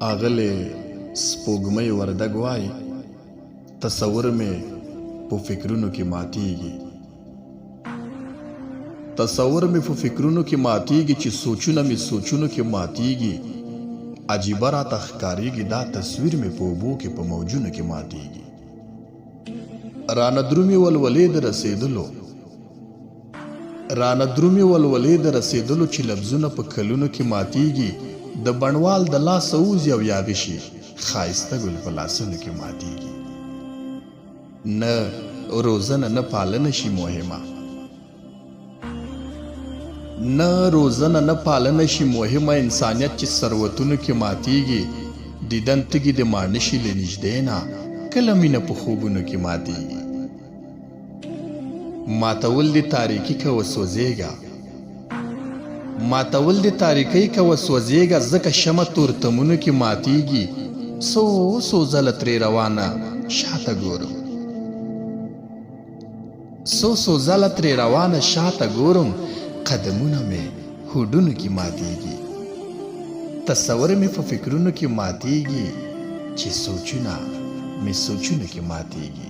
आगले स्पोगमई वरदग वाई तसव्वुर में पो फिक्रुनु की मातीगी तसव्वुर में पो फिक्रुनु की मातीगी ची सोचुना में सोचुनु की मातीगी अजीबा राता ख़कारीगी दा तस्वीर में पोबो के पो मौजुनु की मातीगी रानद्रुमी वलवलेद रसेदलो रानद्रुमी वलवलेद रसेदलो ची लफ्जुना पो कलुनु की मातीगी د بڼوال د لاس اوز یو یاغشي خایسته ګل په لاسونو کې ماتیږي نه روزنه نه پالنه شي مهمه نه روزنه نه پالنه شي مهمه انسانیت چې ثروتونو کې ماتیږي دیدن تګي د مانشي لنږدې نه کله مینه په خوبونو کې ماتیږي ماتول د تاریکی که وسوځېږه ماتول د تاریکی که وسوځېږه ځکه شمع تورتمونو کې ماتیږي څو ځله ترې روانه شاته ګورم څو ځله ترې روانه شاته ګورم قدمونه مې هوډونو کې ماتیږي تصور مې په فکرونو کې ماتیږي چې سوچونه مې سوچونو کې ماتیږي